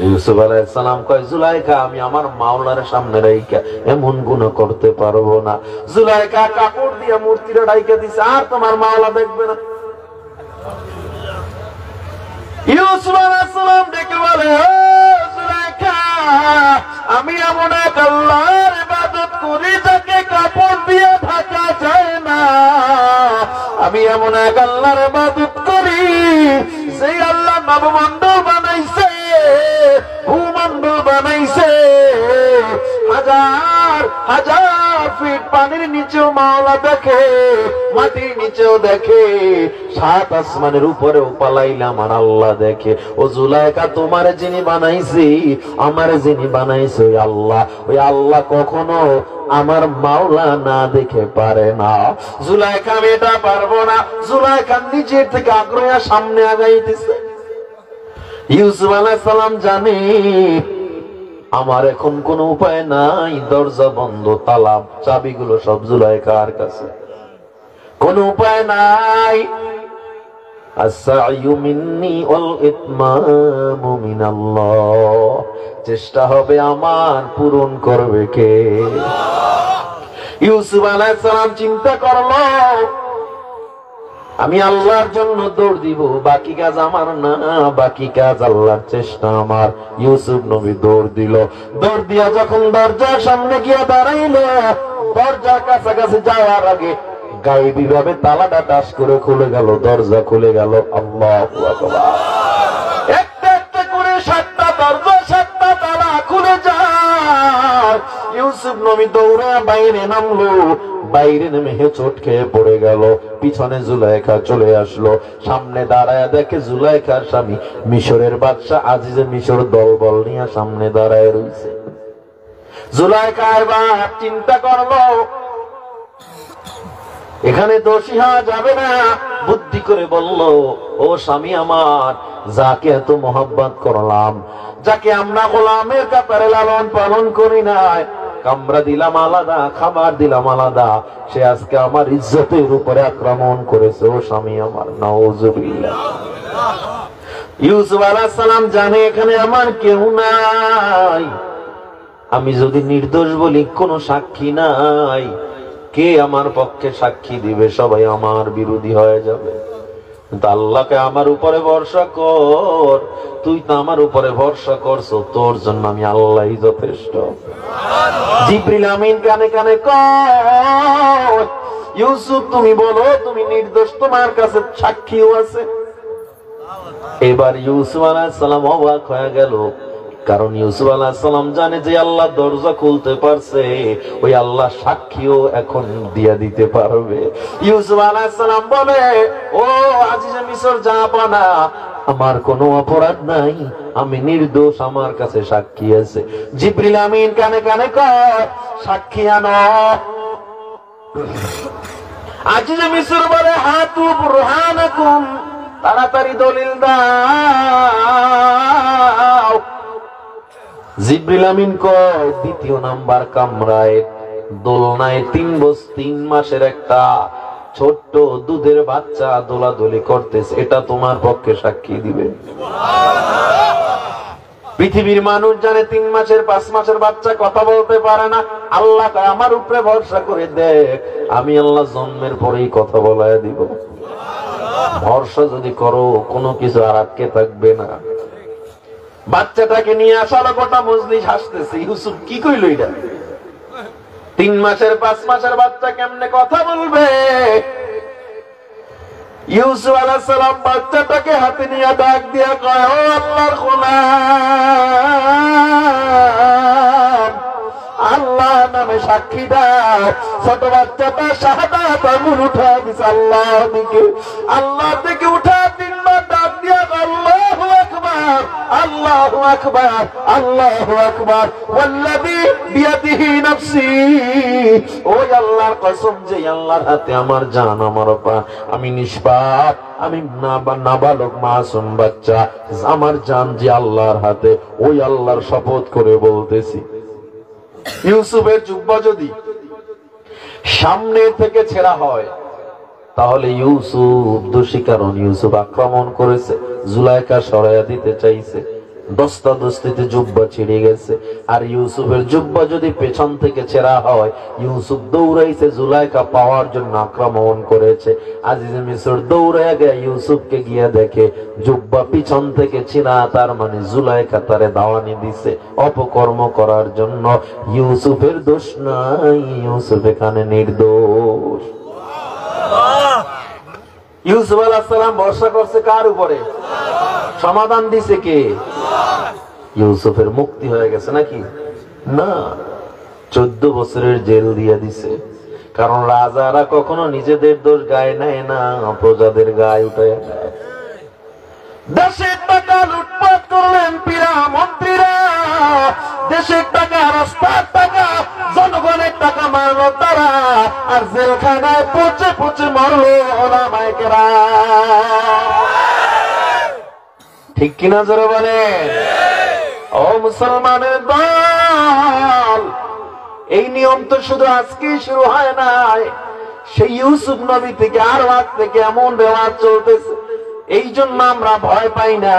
ইউসুফ আলাইহিস সালাম কয়, জুলাইখা আমি আমার মাওলার সামনে রাইখা এমন গুনাহ করতে পারবো না। জুলাইখা কাপড় দিয়ে মূর্তিটা রাইখা দিছে, আর তোমার মাওলা দেখবে না। ইউসুফ আলাইহিস সালাম ডেকে বলে, ও জুলাইখা, আমি এমন এক আল্লাহর ইবাদত করি যাকে কাপড় দিয়ে ঢাকা যায় না। আমি এমন এক আল্লাহর ইবাদত করি সেই আল্লাহ নবমণ্ডল বানাইছে, ভূমণ্ডল বানাইছে, হাজার হাজার ফিট পানির নিচেও মাওলা দেখে, মাটির নিচেও দেখে, সাত আসমানের উপরেও পালাইলাম আর আল্লাহ দেখে। ও জুলাইখা, তোমার যিনি বানাইছি, আমার যিনি বানাইছে ওই আল্লাহ, ওই আল্লাহ কখনো আমার মাওলা না দেখে পারে না। জুলাইখা, আমি এটা পারবো না। জুলাইখা নিজের থেকে আগ্রহে সামনে আগাইতেছে। ইউসুফ আলাইহিস সালাম জানে আমার এখন কোন উপায় নাই, দরজা বন্ধ, তালা চাবিগুলো সব জুলাইখার কাছে, কোন উপায় নাই। আস-সা'য়ু মিন্নি ওয়াল ইতমামু মিনাল্লাহ, চেষ্টা হবে আমার, পূরণ করবে কে? ইউসুফ আলাইহিস সালাম চিন্তা করলো, আমি আল্লাহর জন্য দৌড় দিব, বাকি কাজ আমার না, বাকি কাজ আল্লাহর, চেষ্টা আমার। ইউসুফ নবী দৌড় দিল। দৌড় দিয়া যখন দরজার সামনে গিয়ে দাঁড়াইলো, দরজার কাছাকাছি যাওয়ার আগে গায়েবী ভাবে তালাটা টাস করে খুলে গেল, দরজা খুলে গেল। আল্লাহু আকবার। একটা একটা করে 7টা দরজা, 7টা তালা খুলে যায়। ইউসুফ নবী দৌড়ে বাইরে নামলো, বাইরে নেমে হেঁচট খেয়ে পড়ে গেল। পিছনে জুলাইখা চলে আসলো, সামনে দাঁড়ায় দেখে জুলাইখার স্বামী মিশরের বাদশা আজিজে মিশর দলবল নিয়ে সামনে দাঁড়ায় রয়েছে। জুলাইখা এবার চিন্তা করলো, এখানে দোষী হওয়া যাবে না। বুদ্ধি করে বলল, ও স্বামী আমার, যাকে এত মোহাব্বত করলাম, যাকে আমরা গোলামের কাতারে লালন পালন করি নাই, কামরা দিলাম আলাদা, খাবার দিলাম আলাদা, সে আজকে আমার ইজ্জতের উপরে আক্রমণ করেছে। ও স্বামী আমার, নাউজুবিল্লাহ। ইউসুফ আলাইহিস সালাম জানে এখানে আমার কেউ নাই, আমি যদি নির্দোষ বলি কোনো সাক্ষী নাই, কে আমার পক্ষে সাক্ষী দিবে? সবাই আমার বিরোধী হয়ে যাবে। কিন্তু আল্লাহকে আমার উপরে ভরসা কর, তুই তো আমার উপরে ভরসা করছো, তোর জন্য আমি আল্লাহই যথেষ্ট। জিবরিল আমিন কানে কানে কয়, ইউসুফ তুমি বলো তুমি নির্দোষ, তোমার কাছে সাক্ষীও আছে। এবার ইউসুফ আলাইহিস সালাম অবাক হয়ে গেল, কারণ ইউসুফ আলাইহিস সালাম জানে যে আল্লাহ দরজা খুলতে পারছে, ওই আল্লাহ সাক্ষীও এখন দিয়া দিতে পারবে। ইউসুফ আলাইহিস সালাম বলে, ও আজিজে মিশর জাহাপনা, আমার কোনো অপরাধ নাই, আমি নির্দোষ, আমার কাছে সাক্ষী আছে। জিবরিল আমিন কানে কানে কয়, সাক্ষী আনো। আজিজে মিশর বলে, হাতু বুরহানাকুম, তাড়াতাড়ি দলিল দাও। জিবরিল আমিন কয়, দ্বিতীয় নাম্বার কামরায় দোলনায় 3 মাসের একটা ছোট্ট দুধের বাচ্চা দোলাদলি করতেছে, এটা তোমার পক্ষে সাক্ষী দিবে? পৃথিবীর মানুষ জানে 3 মাসের 5 মাসের বাচ্চা কথা বলতে পারে না। আল্লাহ আমার উপরে ভরসা করে দেখ, আমি আল্লাহ জন্মের পরেই কথা বলায় দিব। ভরসা যদি করো, কোনো কিছু আর আটকে থাকবে না। বাচ্চাটাকে নিয়ে আসার গোটা মজলিস হাসতেছে। ইউসুফ কি কইল এটা? 3 মাসের 5 মাসের বাচ্চা কেমনে কথা বলবে? ইউসুফ আলাইহিস সালাম বাচ্চাটাকে হাতে নিয়ে ডাক দিয়া কয়, ও আল্লাহর গোলাম, আল্লাহ নামে সাক্ষী দাও। ছোট বাচ্চাটা শাহাদাত আঙ্গুল উঠা দিছে আল্লাহ দিকে, আল্লাহ দিকে উঠা 3 বার ডাক দিয়া আল্লাহু আকবার, আল্লাহু আকবার, আল্লাহু আকবার, ওয়াল্লাযী বিয়াদিহি নাফসি, ওই আল্লাহর কসম যে আল্লাহর হাতে আমার জান, আমার প্রাণ, আমি নিষ্পাপ, আমি নাবালক মাসুম বাচ্চা, আমার জান যে আল্লাহর হাতে, ওই আল্লাহর শপথ করে বলতেছি। ইউসুফের জুব্বা যদি সামনে থেকে ছেঁড়া হয় তাহলে ইউসুফ দোষী, কারণ ইউসুফ আক্রমণ করেছে, জুলাইখা সরাইয়া দিতে চাইছে। দস্তাদস্তিতে জুব্বা ছিঁড়ে গেছে। আর ইউসুফের জুব্বা যদি পেছন থেকে ছেঁড়া হয়, ইউসুফ দৌড়াইছে জুলাইখা পাওয়ার জন্য, আক্রমণ করেছে। আজিজ মিসর দৌড়ায় গিয়ে ইউসুফকে গিয়ে দেখে জুব্বা পিছন থেকে ছিঁড়া, তার মানে জুলাইখা তারে দাওয়ানি দিছে অপকর্ম করার জন্য। ইউসুফের দোষ নাই, ইউসুফ এখানে নির্দোষ। ইউসুফ আলাইহিস সালাম ভরসা করছে কার উপরে? সমাধান দিছে কে? ইউসুফের মুক্তি হয়ে গেছে নাকি? না, 14 বছরের জেল দিয়ে দিছে। কারণ রাজারা কখনো নিজেদের দোষ গায়ে নেয় না, প্রজাদের গায়ে উঠে নেয়। দেশের টাকা লুটপাট করলেন পিরা মন্ত্রীরা, দেশের টাকা, রাস্তার টাকা, জনগণের টাকা মারলো তারা, আর জেলখানায় পচে পচে মরলো ওলামায়ে কেরাম। ঠিক কিনা জোরে বলেন? ও মুসলমানের দল, এই নিয়ম তো শুধু আজকেই শুরু হয় নাই, সেই ইউসুফ নবী থেকে আরো আগ থেকে এমন ব্যবহার চলতেছে। এই জন্য আমরা ভয় পাই না।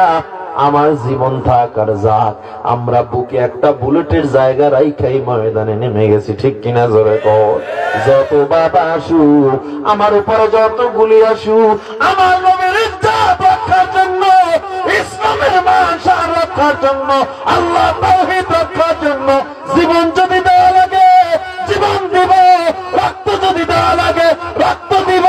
আমার জীবন থাক আর যাক, আমরা বুকে একটা বুলেটের জায়গা রাইখাই ময়দানে নেমে গেছি। ঠিক কিনা জোরে কর? যত বাধা আসুক, আমার উপরে যত গুলি আসুক, আমার নবীর ইজ্জত রক্ষার জন্য, ইসলামের মান শান রক্ষার জন্য, আল্লাহ তাওহীদ রক্ষার জন্য জীবন যদি দেওয়া লাগে জীবন দিব, রক্ত যদি দেওয়া লাগে রক্ত দিব।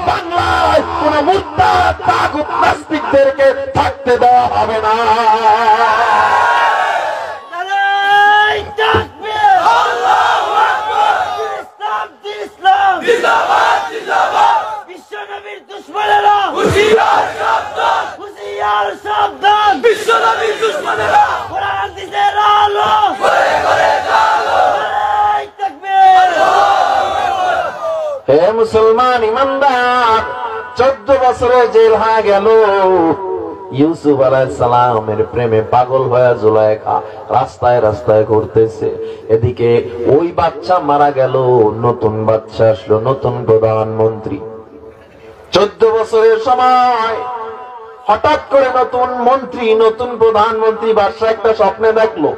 বাংলায় কোন মুরতাদ তাগুত নাস্তিকদেরকে থাকতে দেওয়া হবে না। বিশ্বনবীর দুশমনেরা হুঁশিয়ার সাবধান, হুঁশিয়ার সাবধান, বিশ্বনবীর দুশমনেরা কোরআন হাদিসের আলো ঘরে ঘরে জ্বালো। নারায়ে তাকবীর। হে মুসলমান ইমানদার, 14 বছরে জেল হয়ে গেল। ইউসুফ আলাইহিস সালামের প্রেমে পাগল হয়ে জুলাইখা রাস্তায় রাস্তায় ঘুরতেছে। এদিকে ওই বাচ্চা মারা গেল, নতুন বাচ্চা আসলো, নতুন প্রধানমন্ত্রী। 14 বছরের সময় হঠাৎ করে নতুন মন্ত্রী, নতুন প্রধানমন্ত্রী বাদশা একটা স্বপ্নে দেখলো,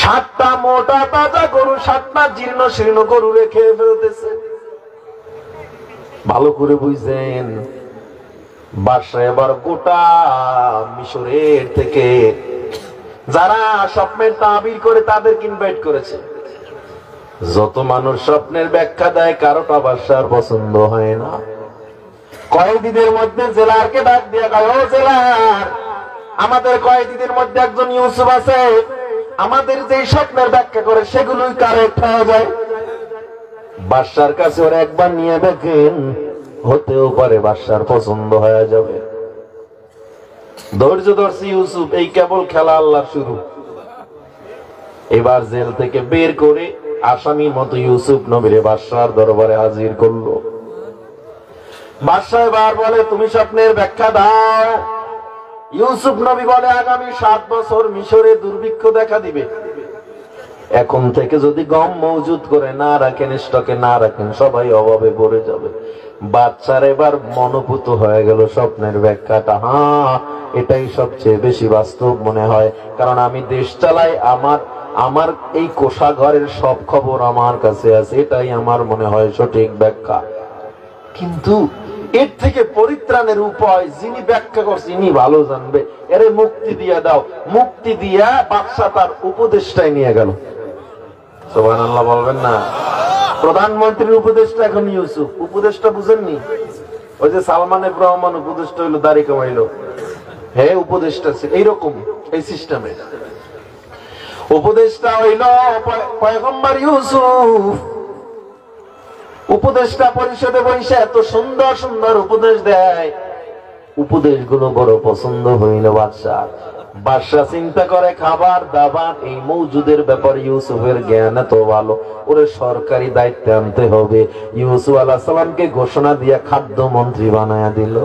7টা মোটা তাজা গরু 7টা জীর্ণ শীর্ণ গরু রেখে ফেলতেছে। ভালো করে বুঝছেন, বাদশা এবার গোটা মিশরের থেকে যারা স্বপ্নের তাবির করে তাদেরকে ইনভাইট করেছে। যত মানুষ স্বপ্নের ব্যাখ্যা দেয় কারোটা বাদশার পছন্দ হয় না। কয়েদিদের মধ্যে জেলারকে ডাক দিয়ে কয়, ও জেলার, আমাদের কয়েদিদের মধ্যে একজন ইউসুফ আছে, আমাদের যে স্বপ্নের ব্যাখ্যা করে সেগুলোই কারেক্ট হয়ে যায়। বাদশার কাছে ওরা একবার নিয়ে দেখেন, হতেও পারে বাদশার পছন্দ হয়ে যাবে। ধৈর্য ধরছি ইউসুফ, এই কেবল খেলা আল্লাহর শুরু। এবার জেল থেকে বের করে আসামির মতো ইউসুফ নবীরে বাদশার দরবারে হাজির করলো। বাদশা এবার বলে, তুমি স্বপ্নের ব্যাখ্যা দাও। ইউসুফ নবী বলে, আগামী 7 বছর মিশরে দুর্ভিক্ষ দেখা দিবে। এখন থেকে যদি গম মজুদ করে না রাখেন, স্টকে না রাখেন, সবাই অভাবে পড়ে যাবে। বাচ্চার এবার মনোভূত হয়ে গেল স্বপ্নের ব্যাখ্যাটা। হ্যাঁ, এটাই সবচেয়ে বেশি বাস্তব মনে হয়, কারণ আমি দেশ চালাই, আমার এই কোষাঘরের সব খবর আমার কাছে আছে, এটাই আমার মনে হয় সঠিক ব্যাখ্যা। কিন্তু এর থেকে পরিত্রাণের উপায় যিনি ব্যাখ্যা করছে ইনি ভালো জানবে, এরে মুক্তি দিয়া দাও। মুক্তি দিয়া বাদশা তার উপদেষ্টায় নিয়ে গেল। সুবহানাল্লাহ বলবেন না? প্রধানমন্ত্রীর উপদেষ্টা এখন ইউসুফ। উপদেষ্টা বুঝেননি? ওই যে সালমান এফ রহমান উপদেষ্টা হইলো, দাড়ি কামাইলো, হে উপদেষ্টা ছিল এইরকম, এই সিস্টেমে উপদেষ্টা হইল পয়গম্বর ইউসুফ। উপদেষ্টা পরিষদে বসে এত সুন্দর সুন্দর উপদেশ দেয়, উপদেশগুলো বড় পছন্দ হইল বাদশাহ। বাদশাহ চিন্তা করে খাবার দাবার এই মওজুদের ব্যাপারে ইউসুফের জ্ঞান এত ভালো, ওরে সরকারি দায়িত্বে আনতে হবে। ইউসুফ আলাইহিস সালামকে ঘোষণা দিয়া খাদ্যমন্ত্রী বানায়া দিল।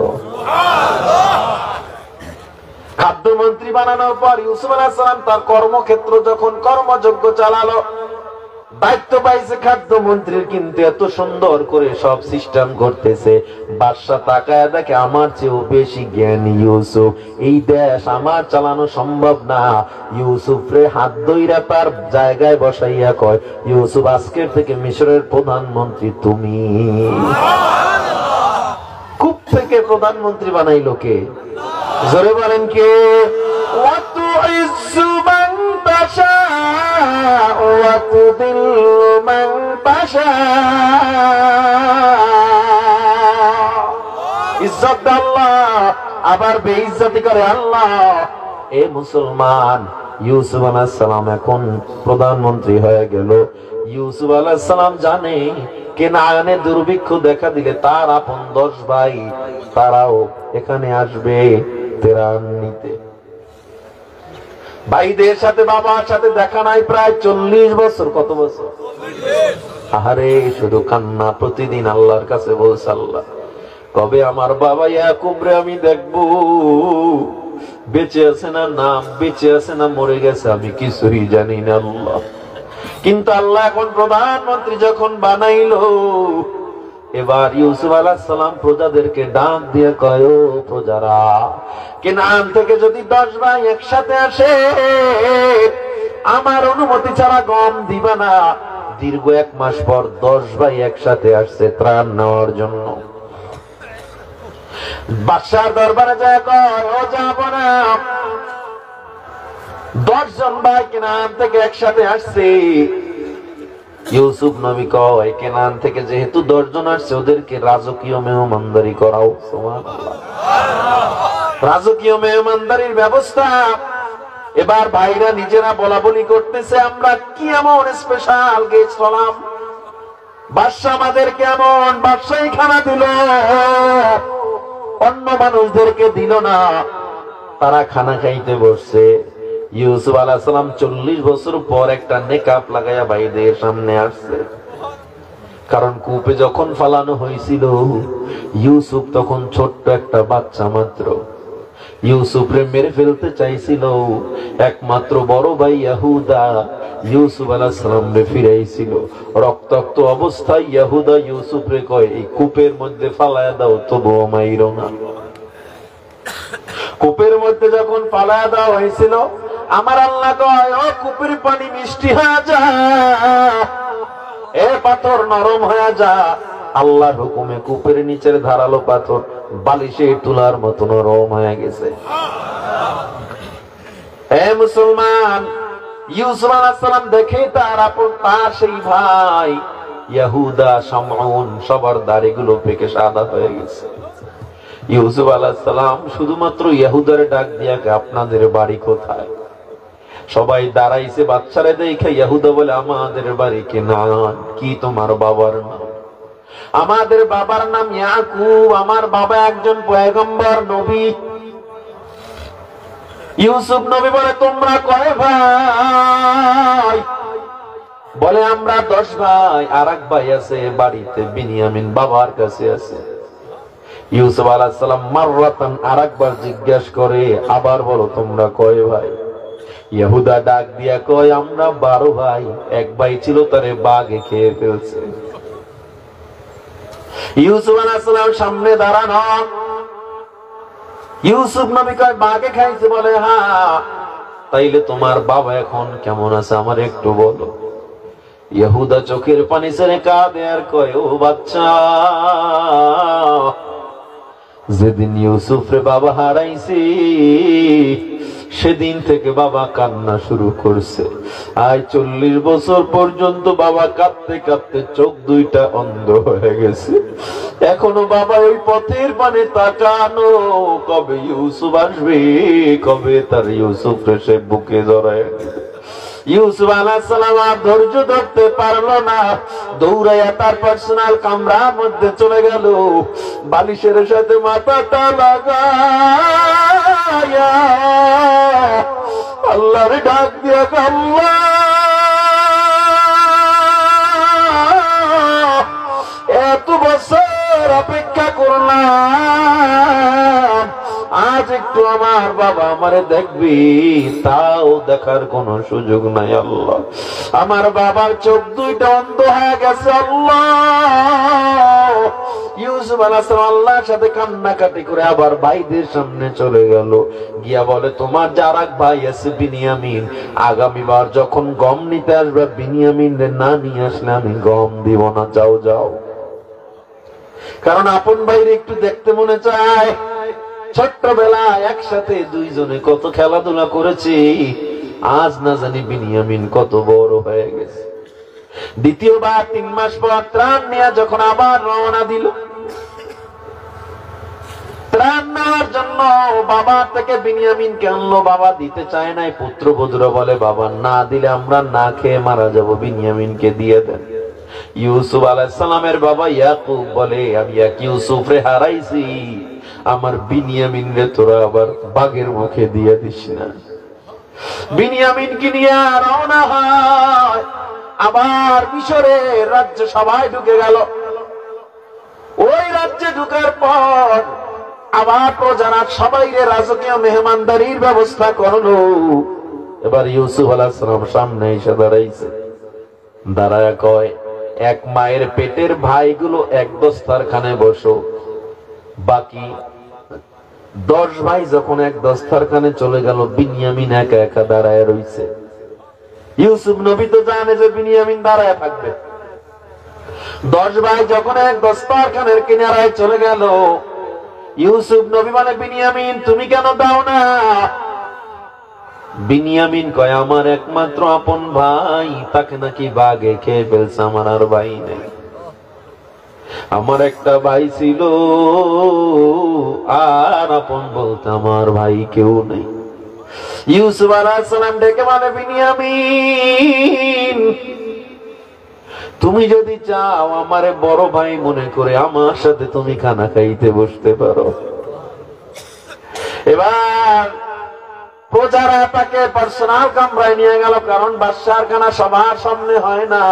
খাদ্যমন্ত্রী বানানোর পর ইউসুফ আলাইহিস সালাম তার কর্মক্ষেত্র যখন কর্মযজ্ঞ চালালো, দায়িত্ব পাইছে খাদ্যমন্ত্রীর, কিন্তু এত সুন্দর করে সব সিস্টেম করতেছে। বাদশা তাকায় দেখে আমার চেয়েও বেশি জ্ঞানী ইউসুফ, এই দেশ আমার চালানো সম্ভব না। ইউসুফ রে হাত ধইরা তার জায়গায় বসাইয়া কয়, ইউসুফ আজকের থেকে মিশরের প্রধানমন্ত্রী তুমি। কূপ থেকে প্রধানমন্ত্রী বানাইলো কে? জোরে বলেন কে? وَتُعِزُّ مَن تَشَاءُ وَتُذِلُّ مَن تَشَاءُ। ইজ্জত আল্লাহ, আবার বেইজ্জতি করে আল্লাহ। এ মুসলমান, ইউসুফ আলাইহিস সালাম এখন প্রধানমন্ত্রী হয়ে গেল। ইউসুফ আলাইহিস সালাম জানে কেনানে দুর্ভিক্ষ দেখা দিলে তার আপন 10 ভাই তারাও এখানে আসবে ত্রাণ নিতে। ভাইদের সাথে বাবার সাথে দেখা নাই প্রায় 40 বছর। কত বছর? আহারে শুধু কান্না। প্রতিদিন আল্লাহর কাছে বলছে, আল্লাহ কবে আমার বাবা ইয়াকুব রে আমি দেখবো, বেঁচে আছে না নাম বেঁচে আছে না মরে গেছে আমি কিছুই জানি না আল্লাহ। কিন্তু আল্লাহ এখন প্রধানমন্ত্রী যখন বানাইলো, এবার ইউসুফ আলাইহিস সালাম প্রজাদেরকে ডাক দিয়ে কয়, ও প্রজারা, কেনান থেকে যদি 10 ভাই একসাথে আসে আমার অনুমতি ছাড়া গম দিবা না। দীর্ঘ 1 মাস পর 10 ভাই একসাথে আসছে ত্রাণ নেওয়ার জন্য। বাদশার দরবারে যায় কয়, ও যাব না, 10 জন ভাই কেনান থেকে একসাথে আসছে। ইউসুফ নবী কয়, কেনান থেকে যেহেতু 10 জন আসছে ওদেরকে রাজকীয় মেহমানদারি করাও। সুবহানাল্লাহ, রাজকীয় মেহমানদারির ব্যবস্থা। এবার ভাইরা নিজেরা বলা বলি করতেছে, আমরা কি এমন স্পেশাল গেস্ট হলাম, বাদশা আমাদের কেমন বাদশাহী খানা দিল, অন্য মানুষদেরকে দিল না। তারা খানা খাইতে বসছে। ইউসুফ আলাইহিস সালাম 40 বছর পর একটা নেকাব লাগায়া ভাইদের সামনে আসছে। কারণ কূপে যখন ফালানো হয়েছিল ইউসুফ তখন ছোট্ট একটা বাচ্চা মাত্র। ইউসুফরে মেরে ফেলতে চাইছিল, একমাত্র বড় ভাই ইয়াহুদা ইউসুফ আলাইহিস সালামরে ফিরাইছিল। রক্তাক্ত অবস্থায় ইয়াহুদা ইউসুফরে কয়, এই কূপের মধ্যে ফালায়া দাও, তবুও মাইরো না। কূপের মধ্যে যখন ফালায়া দেওয়া হয়েছিল, আমার আল্লাহ কয়, ও কূপের পানি মিষ্টি হয়ে যা, এ পাথর নরম হয়ে যা। আল্লাহর হুকুমে কূপের নিচের ধারালো পাথর বালিশে তুলার মতো নরম হয়ে গেছে। হে মুসলমান, ইউসুফ আলাইহিস সালাম দেখে তার আপন তার সেই ভাই ইয়াহুদা শামউন সবার দাড়িগুলো পেকে সাদা হয়ে গেছে। ইউসুফ আলাইহিস সালাম শুধুমাত্র ইয়াহুদারে ডাক দিয়া, আপনাদের বাড়ি কোথায়? সবাই দাঁড়াইছে বাচ্চারে দেখে। ইয়াহুদা বলে, আমাদের বাড়ি কেনান। কি তোমার বাবার নাম? আমাদের বাবার নাম ইয়াকুব, আমার বাবা একজন পয়গম্বর নবী। ইউসুফ নবী বলে, তোমরা কয় ভাই? বলে, আমরা 10 ভাই, আর এক ভাই আছে বাড়িতে, বিনিয়ামিন বাবার কাছে আছে। ইউসুফ আলাইহিস সালাম মাররাতান আরেকবার জিজ্ঞাসা করে, আবার বলো তোমরা কয় ভাই? ইহুদা ডাক দিয়া কয়, আমরা 12 ভাই, এক ভাই ছিল তারে বাঘে খেয়ে ফেলছে। ইউসুফ আলাইহিস সালাম সামনে দাঁড়ানো। ইউসুফ নবী কয়, বাঘে খাইছে? বলে, হ্যাঁ। তাইলে তোমার বাবা এখন কেমন আছে আমার একটু বলো। ইহুদা চোখের পানি ছেড়ে কাঁদে আর কয়, ও বাচ্চা, যেদিন ইউসুফরে বাবা হারাইছে সেদিন থেকে বাবা কান্না শুরু করছে। আজ 40 বছর পর্যন্ত বাবা কাঁদতে কাঁদতে চোখ দুইটা অন্ধ হয়ে গেছে। এখনো বাবা ওই পথের পানে তাকানো, কবে ইউসুফ আসবে, কবে তার ইউসুফরে সে বুকে জড়ায়। ইউসুফ আলাইহিস সালাম আর ধৈর্য ধরতে পারলো না, দৌড়াইয়া তার পার্সোনাল কামরার মধ্যে চলে গেল। বালিশের সাথে মাথাটা লাগায়া আল্লাহর ডাক দিয়া, আল্লাহ এত বছর অপেক্ষা করলাম, আজ একটু আমার বাবা আমারে দেখবি, তাও দেখার কোন সুযোগ নাই আল্লাহ। আমার বাবার চোখ দুইটা অন্ধ হয়ে গেছে আল্লাহ। ইউসুফ আলাইহিস সালাম আল্লাহর সাথে কান্নাকাটি করে আবার ভাইদের সামনে চলে গেল, গিয়া বলে তোমার যার এক ভাই আছে বিনিয়ামিন, আগামীবার যখন গম নিতে আসবে বিনিয়ামিন রে না নিয়ে আসলে আমি গম দিব না, যাও যাও। কারণ আপন ভাইরে একটু দেখতে মনে চায়। ছোট্টবেলায় একসাথে দুইজনে কত খেলাধুলা করেছি, আজ না জানি বিনিয়ামিন কত বড় হয়ে গেছে। দ্বিতীয়বার 3 মাস পর ত্রাণ নিয়ে যখন আবার রওনা দিল, ত্রাণ নেওয়ার জন্য বাবার থেকে বিনিয়ামিনকে আনলো। বাবা দিতে চায় নাই, পুত্রবধূরা বলে বাবা না দিলে আমরা না খেয়ে মারা যাব, বিনিয়ামিনকে দিয়ে দেন। ইউসুফ আলাইহিস সালামের বাবা ইয়াকুব বলে আমি এক ইউসুফ রে হারাইছি, আমার বিনিয়ামিন রে তোরা আবার বাঘের মুখে দিয়ে দিস না। বিনিয়ামিনকে নিয়ে রওনা হয়। আবার মিশরের রাজ্য সবাই ঢুকে গেল। ওই রাজ্যে ঢুকার পর আবার প্রজারা সবাই রাজকীয় মেহমানদারির ব্যবস্থা করলো। এবার ইউসুফ আলাইহিস সালাম সামনে এসে দাঁড়াইছে, দাঁড়ায় কয় এক মায়ের পেটের ভাইগুলো এক দস্তারখানে বসো। বাকি 10 ভাই যখন এক দস্তারখানে চলে গেল, বিনিয়ামিন একা একা দাঁড়ায় রইছে। ইউসুফ নবী তো জানে যে বিনিয়ামিন দাঁড়ায় থাকবে। 10 ভাই যখন এক দস্তারখানের কিনারায় চলে গেল, ইউসুফ নবী বলে বিনিয়ামিন তুমি কেন দাও না? বিনিয়ামিন কয় আমার একমাত্র আপন ভাই, তাকে নাকি বাঘে খেয়ে ফেলছে, আমার আর ভাই নেই। আমার একটা ভাই ছিল, আর আপন বলতে আমার ভাই কেউ নেই। ইউসুফ আলাইহিস সালাম ডেকে বলে বিনিয়ামিন তুমি যদি চাও আমারে বড় ভাই মনে করে আমার সাথে তুমি খানা খাইতে বসতে পারো। এবার প্রজারা তাকে পার্সোনাল কামরায় নিয়ে গেল, কারণ বাদশার খানা সবার সামনে হয় না।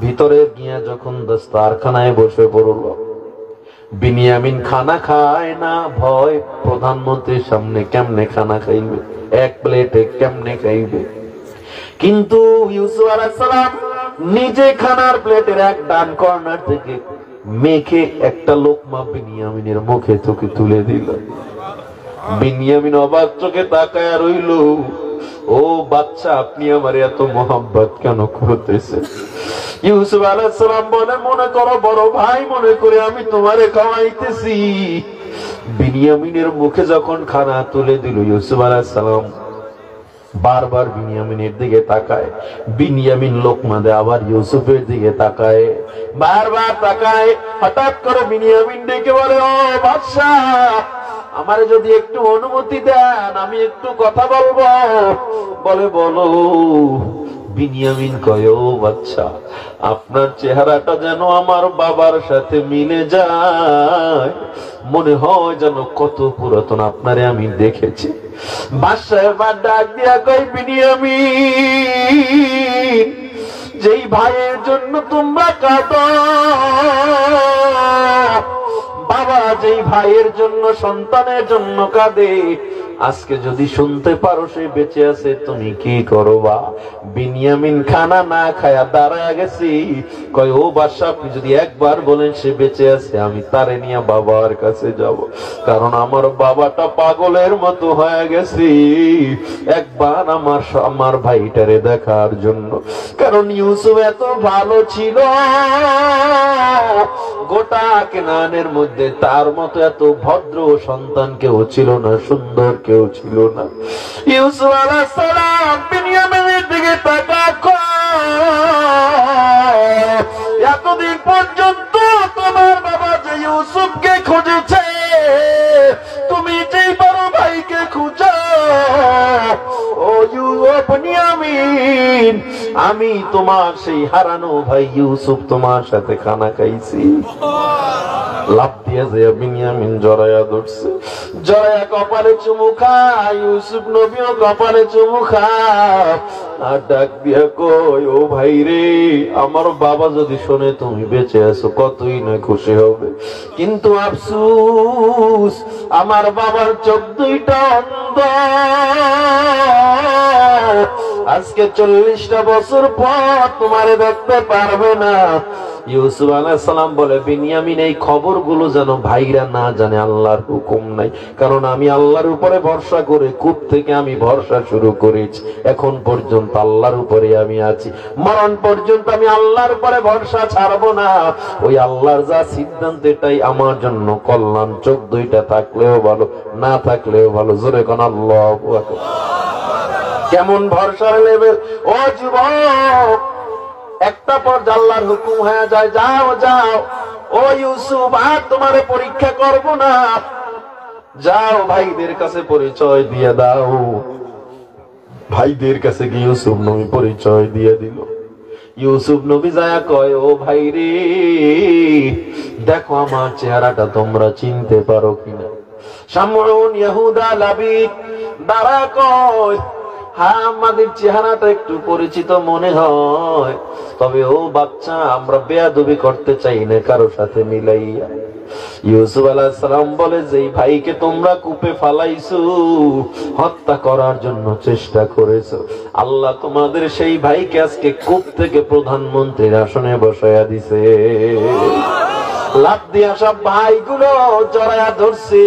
ভিতরে গিয়ে যখন দস্তারখানায় বসে পড়ল, বিনিয়ামিন খানা খায় না, ভয় প্রধানমন্ত্রীর সামনে কেমনে খানা খাইবে, এক প্লেটে কেমনে খাইবে। কিন্তু ইউসুফ আলাইহিস সালাম নিজে খানার প্লেটের এক ডান কর্নার থেকে মেখে একটা লোকমা বিনিয়ামিনের মুখে তোকে তুলে দিল। বিনিয়ামিন অবাক চোখে তাকায় রইল, ও বাচ্চা আপনি আমার এত মোহাব্বত কেন করতেছেন? ইউসুফ আলাইহিস সালাম বলে মনে করো বড় ভাই মনে করে আমি তোমারে খাওয়াইতেছি। বিনিয়ামিনের মুখে যখন খানা তুলে দিল, ইউসুফ আলাইহিস সালাম বারবার বিনিয়ামিনের দিকে তাকায়। বিনিয়ামিন লোকমা দেয়, আবার ইউসুফের দিকে তাকায়, বারবার তাকায়। হঠাৎ করে বিনিয়ামিন ডেকে বলে ও বাদশা আমারে যদি একটু অনুমতি দেন আমি একটু কথা বলবো। বলে বলো। বিনিয়ামিন কয় ও বাচ্চা আপনার চেহারাটা যেন আমার বাবার সাথে মিলে যায়, মনে হয় যেন কত পুরাতন আপনারে আমি দেখেছি। বাদশা এবার ডাক দিয়া কই বিনিয়ামিন যেই ভাইয়ের জন্য তোমরা কাঁদো, বাবা যেই ভাইয়ের জন্য সন্তানের জন্য কাঁদে, আজকে যদি শুনতে পারো সে বেঁচে আছে তুমি কি করবা? বিনিয়ামিন খানা না খায়া দাঁড়ায় গেছি। কয় ও বাদশা আপনি যদি একবার বলেন সে বেঁচে আছে আমি তারে নিয়ে বাবার কাছে যাব, কারণ আমার বাবাটা পাগলের মতো হয়ে গেছি একবার আমার ভাইটারে দেখার জন্য। কারণ ইউসুফ এত ভালো ছিল, গোটা কেনানের মধ্যে তার মতো এত ভদ্র সন্তান কেউ ছিল না, সুন্দর কেউ ছিল না। ইউসুফ আলাইহিস সালাম বিনিয়ামিনের দিকে তাকায়, এতদিন পর্যন্ত তোমার বাবা যে ইউসুফকে খুঁজেছে, তুমি যেই বড় ভাইকে খুঁজো, ও বিনিয়ামিন আমি তোমার সেই হারানো ভাই ইউসুফ তোমার সাথে খানা খাইছি। লাফ দিয়ে যে বিনিয়ামিন জড়াইয়া ধরছে, জড়াইয়া কপালে চুমু খায়। ইউসুফ নবীও কপালে চুমু খায় আর ডাক দিয়া কই, ও ভাই রে, আমার বাবা যদি শোনে তুমি বেঁচে আছো কতই না খুশি হবে, কিন্তু আফসুস আমার বাবার চোখ দুইটা অন্ধ। আজকে 40টা বছর পর তোমারে দেখতে পারবে না। ইউসুফ আলাইহিস সালাম বলে, বিনিয়ামিন এই খবরগুলো যেন ভাইরা না জানে, আল্লাহর হুকুম নাই, কারণ আমি আল্লাহর উপরে ভরসা করে কূপ থেকে আমি ভরসা শুরু করেছি, এখন পর্যন্ত আল্লাহর উপরে আমি আছি, মরণ পর্যন্ত আমি আল্লাহর উপরে ভরসা ছাড়বো না। ওই আল্লাহর যা সিদ্ধান্ত এটাই আমার জন্য কল্যাণ, চোখ দুইটা থাকলেও ভালো, না থাকলেও ভালো। জোরে কোন আল্লাহু আকবার। কেমন ভরসার লেভেল ও যুবক! একটা পর আল্লাহর হুকুম হয়ে যায়, যাও যাও ও ইউসুফ, আর তোমারে পরীক্ষা করব না, যাও ভাইদের কাছে পরিচয় দিয়ে দাও। ভাইদের কাছে গিয়ে ইউসুফ নবী পরিচয় দিয়ে দিল। ইউসুফ নবী যায় কয়, ও ভাই রে, দেখো আমার চেহারাটা তোমরা চিনতে পারো কিনা। শামউন, ইহুদা, লাবিদ দাঁড়া কয়, হ্যাঁ আমাদের চেহারাটা একটু পরিচিত মনে হয়, তবে ও বাচ্চা, আমরা বেয়াদবি করতে চাই না কারো সাথে মিলাইয়া। ইউসুফ আলাইহিস সালাম বলে, যেই ভাইকে তোমরা কূপে ফালাইছো, হত্যা করার জন্য চেষ্টা করেছো, আল্লাহ তোমাদের সেই ভাইকে আজকে কূপ থেকে প্রধানমন্ত্রীর আসনে বসাইয়া দিছে। লাফ দিয়া সব ভাইগুলো জড়ায়া ধরছে,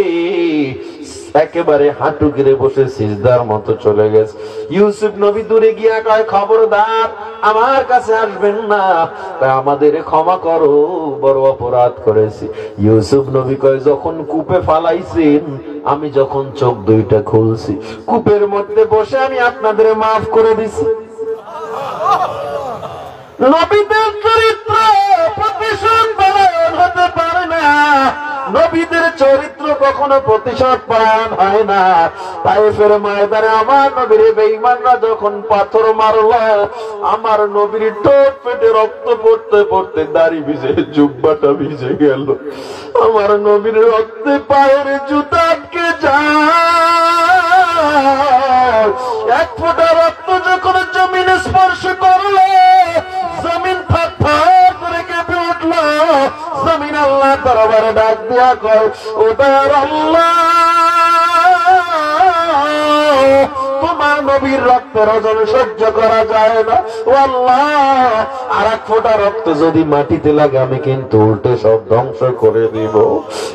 একেবারে হাঁটু গিরে বসে সিজদার মতো চলে গেছে। ইউসুফ নবী দূরে গিয়া কয়, খবরদার আমার কাছে আসবেন না, আমাদের ক্ষমা করো, বড় অপরাধ করেছি। ইউসুফ নবী কয়, যখন কূপে ফালাইছেন, আমি যখন চোখ দুইটা খুলছি, কূপের মধ্যে বসে আমি আপনাদের মাফ করে দিছি। নবীদের চরিত্র প্রতিশোধ পরায়ণ হতে পারে না, নবীদের চরিত্র কখনো প্রতিশোধ পরায়ণ হয় না। তায়েফের ময়দানে আমার নবীর বেঈমানরা যখন পাথর মারলো, আমার নবীর ঠোঁট ফেটে রক্ত পড়তে পড়তে দাড়ি ভিজে, জুব্বাটা ভিজে গেল। আমার নবীর রক্তে পায়ের জুতা আটকে যায়। এক ফোঁটা রক্ত যখন জমিনে স্পর্শ করলো, জমিন থার করে কেঁপে উঠলো। জমিন আল্লাহ দরবারে ডাক দিয়া কয়, ও দয়ার আল্লাহ, তোমার নবীর রক্তের ওজন সহ্য করা যায় না। ও আল্লাহ, আর এক ফোঁটা রক্ত যদি মাটিতে লাগে, আমি কিন্তু উল্টে সব ধ্বংস করে দিব।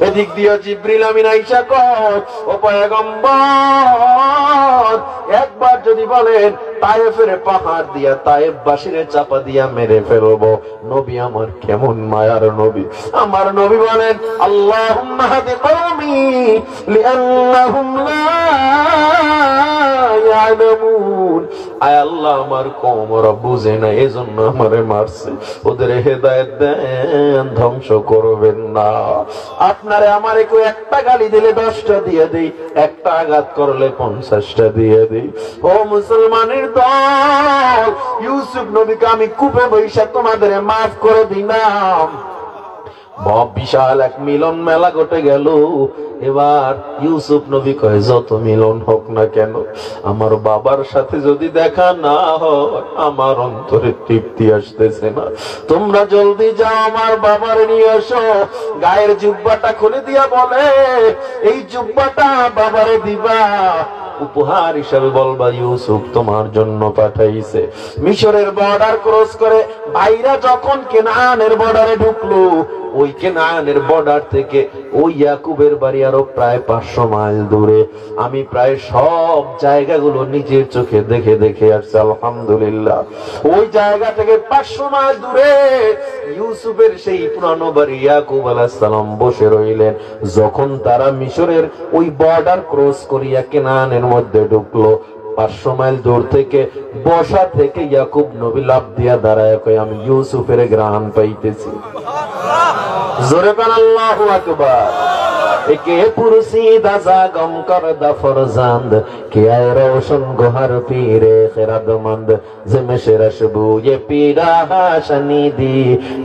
এদিক দিয়ে জিবরিল আমিন আইসা কয়, ও পয়গম্বর, একবার যদি বলেন তায়েফের পাহাড় দিয়া তায়েফবাসীরে চাপা দিয়া মেরে ফেলবো, নবী আমার কেমন মায়ার নবী। আমার নবী বলেন, আল্লাহুম্মা হাদি কওমি লিআন্নাহুম লা ইয়ালামুন। আয় আল্লাহ, আমার কওম ওরা বুঝে না, এজন্য আমারে মারছে, ওদের হেদায়েত দেন, ধ্বংস করবেন না। আপনারে আমারে কেউ একটা গালি দিলে 10টা দিয়ে দেই, একটা আঘাত করলে 50টা দিয়ে দেই। ও মুসলমানের দল, ইউসুফ নবীকে আমি কূপে বৈশা তোমাদের মাফ করে দিলাম। বিশাল এক মিলন মেলা ঘটে গেল। এবার ইউসুফ নবী কয়, যত মিলন হোক না কেন, আমার বাবার সাথে যদি দেখা না হয়, আমার অন্তরে তৃপ্তি আসতেছে না। তোমরা জলদি যাও, আমার বাবার নিয়ে এসো। গায়ের জুব্বাটা খুলে দিয়া বলে, এই জুব্বাটা বাবারে দিবা, উপহার হিসাবে বলবা ইউসুফ তোমার জন্য পাঠাইছে। মিশরের বর্ডার ক্রস করে ভাইরা যখন কেনানের বর্ডারে ঢুকলো, ওই কেনানের বর্ডার থেকে ওই ইয়াকুবের বাড়ি আরো প্রায় 500 মাইল দূরে। আমি প্রায় সব জায়গাগুলো নিজের চোখে দেখে দেখে আসছি, আলহামদুলিল্লাহ। ওই জায়গা থেকে 500 মাইল দূরে ইউসুফের সেই পুরানো বাড়ি ইয়াকুব আলাইহিস সালাম বসে রইলেন। যখন তারা মিশরের ওই বর্ডার ক্রস করিয়া কেনানের মধ্যে ঢুকলো, 500 মাইল দূর থেকে বসা থেকে ইয়াকুব নবী লাফ দিয়া দাঁড়ায় কয়, আমি ইউসুফের ঘ্রাণ পাইতেছি। জোরে বলেন আল্লাহু আকবার। के पुरसीदा जागम करदा फरजंद के आए रोशन गुहर पीरे खिरदमंद जिमशे रशबू ये पीरा हाशनी दी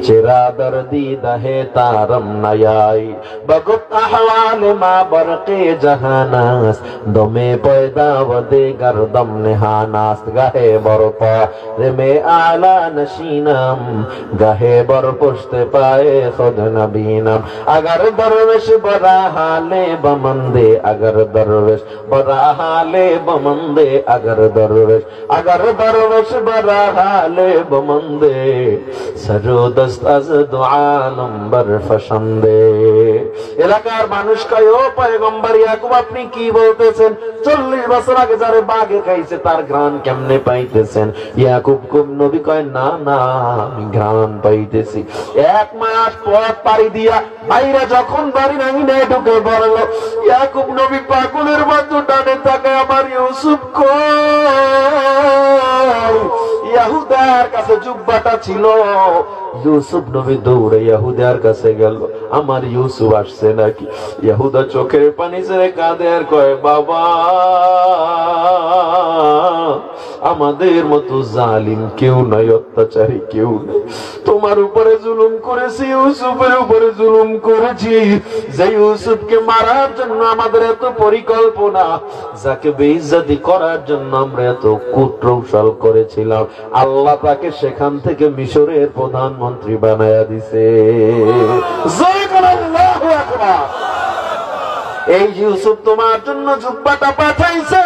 चिरा दर्दी दहे तारम नयाई बगुत अहवाल मा बरके जहानास दमे पैदा वदे गर्दम निहानास गहे बरपा रे आला नशीनम गहे बर पुष्ट पाए खुद नबीनम अगर दरवेश बरा हाले बमंदे अगर दरवेश बरा हाले बमंदे अगर दरवेश बरा हाले बमंदे सजो दस्त अज दुआ नंबर फशंदे এলাকার মানুষ কয় ও পয়গম্বর ইয়াকুব আপনি কি বলতেছেন 40 বছর আগে যারে বাগে খাইছে তার ঘ্রাণ কেমনে পাইতেছেন ইয়াকুব নবী কয় না না আমি ঘ্রাণ পাইতেছি এক মাস পথ পাড়ি দিয়া বাইরে যখন বাড়ি আঙিনায় ঢুকে পড়ল ইয়াকুব নবী পাগলের মতো টানে থাকে আমার ইউসুফ কই ইয়াহুদার কাছে জুব্বাটা ছিল ইউসুফ নবী দৌড়ে ইয়াহুদার কাছে গেল আমার ইউসুফ আসছে নাকি ইয়াহুদা চোখের পানি ছেড়ে কাঁদে আর কয় বাবা আমাদের মতো জালিম কেউ নাই অত্যাচারী কেউ নেই তোমার উপরে জুলুম করেছি ইউসুফের উপরে জুলুম করেছি যে ইউসুফকে মারার জন্য আমাদের এত পরিকল্পনা যাকে বেইজ্জতি করার জন্য আমরা এত কুটকৌশল করেছিলাম আল্লাহ তাকে সেখান থেকে মিশরের প্রধানমন্ত্রী বানায়া দিছে জয় করে আল্লাহু আকবার এই ইউসুফ তোমার জন্য জুব্বাটা পাঠাইছে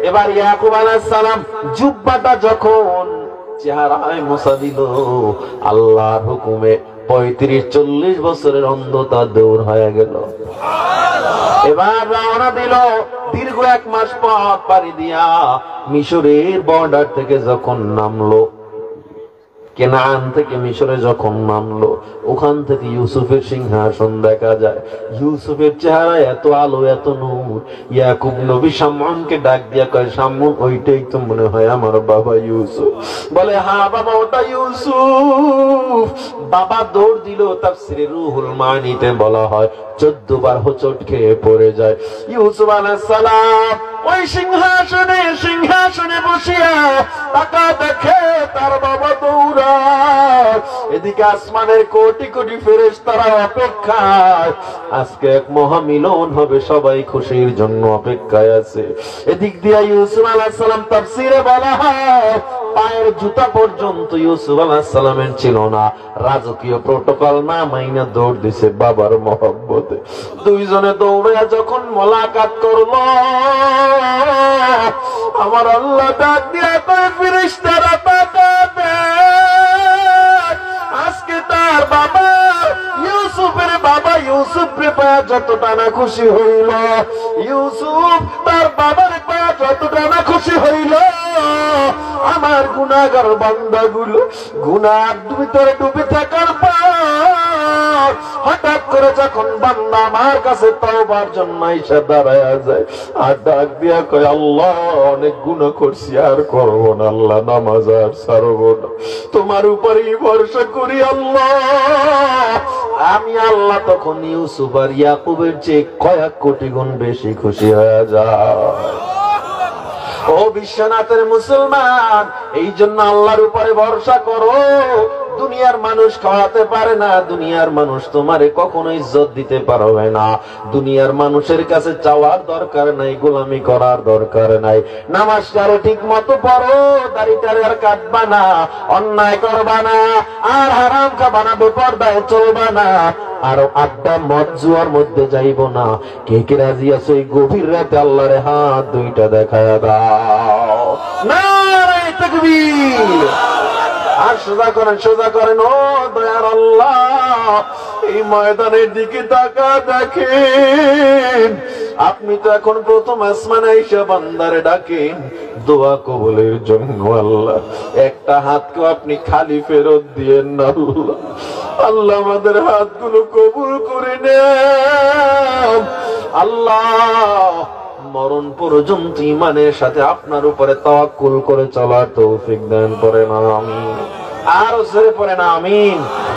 এবার ইয়াকুব আলাইহিস সালাম জুব্বাটা যখন চেহারায় মুছা দিল আল্লাহর হুকুমে 35-40 বছরের অন্ধতা দূর হয়ে গেল এবার রওনা দিল দীর্ঘ 1 মাস পথ পাড়ি দিয়া মিশরের বর্ডার থেকে যখন নামলো কেনান থেকে মিশরে যখন নামলো ওখান থেকে ইউসুফের সিংহাসন দেখা যায় ইউসুফের চেহারায় এত আলো এত নূর ইয়াকুব নবী শামউনকে ডাক দিয়া কয় শামউন ওইটাই তো মনে হয় আমার বাবা ইউসুফ বলে হ্যাঁ বাবা ওটা ইউসুফ বাবা দৌড় দিল তাফসীরে রুহুল মানিতে বলা হয় 14 বার হোঁচট খেয়ে পড়ে যায় ইউসুফ আলাইহিস সালাম ওই সিংহাসনে বসিয়া তাকা দেখে তার বাবা দৌড়ায় এদিকে আসমানের কোটি কোটি ফেরেশতারা অপেক্ষায় আজকে এক মহামিলন হবে সবাই খুশির জন্য অপেক্ষায় আছে এদিক দিয়া ইউসুফ আলাইহিস সালাম তাফসীরে বলা হয় পায়ের জুতা পর্যন্ত ইউসুফ আলাইহিস সালামের ছিল না রাজকীয় প্রটোকল না মাইনা দৌড় দিছে বাবার মহব্বতে দুইজনে দৌড়ে যখন মোলাকাত করলো আমার আল্লাহ ডাক দিয়া কয় ফেরেশতারা তাকাবে আজকে তার বাবা ইউসুফের বাবা ইউসুফের পায়ে যতটা না খুশি হইল ইউসুফ তার বাবার পায়ে যতটা না খুশি হইল আমার গুনাহগার বান্দাগুলো গুনার ভিতরে ডুবে থাকার পর হঠাৎ করে যখন বান্দা আমার কাছে তওবার জন্য এসে দাঁড়ায়া যায় আর ডাক দিয়া কয় আল্লাহ অনেক গুনাহ করছি আর করব না আল্লাহ নামাজ আর ছাড়ব না তোমার উপরেই ভরসা করি আল্লাহ আমি আল্লাহ তখন ইউসুফ আর ইয়াকুবের চেয়ে কয়েক কোটি গুণ বেশি খুশি হয়ে যায় ও বিশ্বনাথের মুসলমান এই জন্য আল্লাহর উপরে ভরসা করো দুনিয়ার মানুষ খাওয়াতে পারে না দুনিয়ার মানুষ তোমারে কখনো ইজ্জত দিতে পারবে না দুনিয়ার মানুষের কাছে চাওয়ার দরকার নাই গোলামি করার দরকার নাই নামাজটারে ঠিক মতো পড়ো দাড়িটারে আর কাটবা না অন্যায় করবা না আর হারাম খাবা না বেপরদায় চলবা না আর আড্ডা মদ জুয়ার মধ্যে যাইব না কে কে রাজি আছো এই গভীর রাতে আল্লাহরে হাত দুইটা দেখায়া দাও নারে তাকবীর আর সোজা করেন ও দয়ার আল্লাহ এই ময়দানের দিকে তাকা দেখেন আপনি তো এখন প্রথম আসমানে আইসা বান্দারে ডাকেন দোয়া কবুলের জন্য আল্লাহ একটা হাতকে আপনি খালি ফেরত দিয়েন না আল্লাহ আল্লাহ আমাদের হাতগুলো কবুল করে নেন আল্লাহ মরণ পর্যন্ত ঈমানের সাথে আপনার উপরে তাওয়াক্কুল করে চলার তৌফিক দান করেন আমিন আর জোরে পড়েন আমিন